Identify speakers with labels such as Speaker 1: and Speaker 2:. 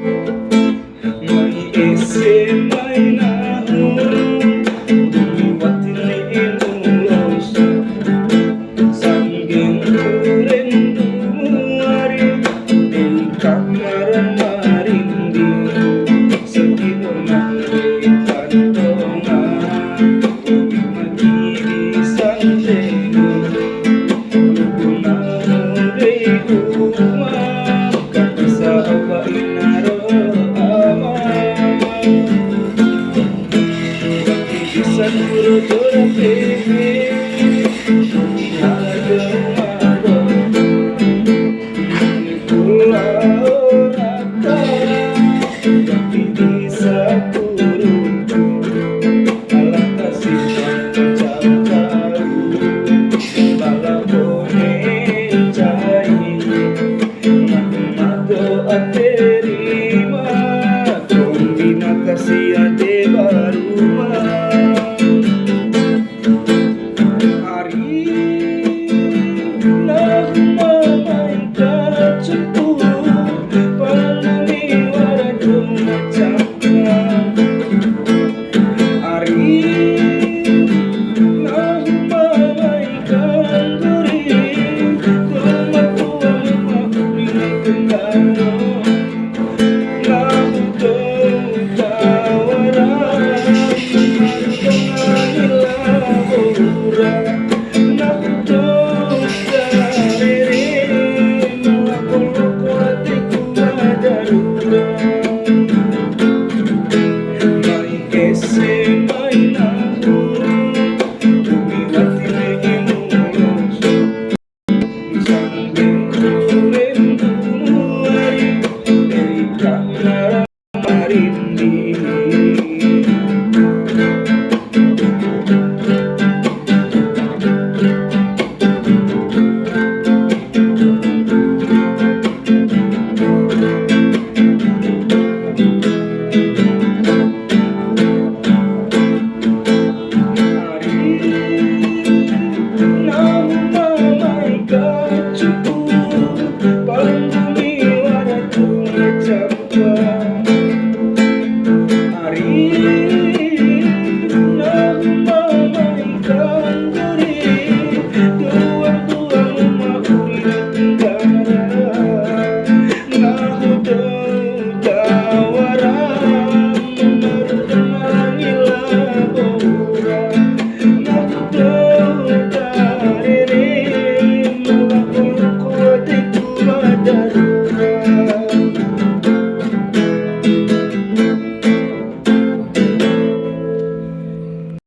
Speaker 1: mai ese mai nahu bumi watine inuloso sanggeng kurendu ari di kamar marindi sekilo mangwe tantonga bumi magiri santengu luguna mure uma kapisa apa inaro ama bisa guru jora pehe kasih ade baruma hari nak mamai kacupu pandemi waradu macamnya hari nak mamai kanduri rumah tua makuri kendaro lagu dawara dawara pandemi waradu macam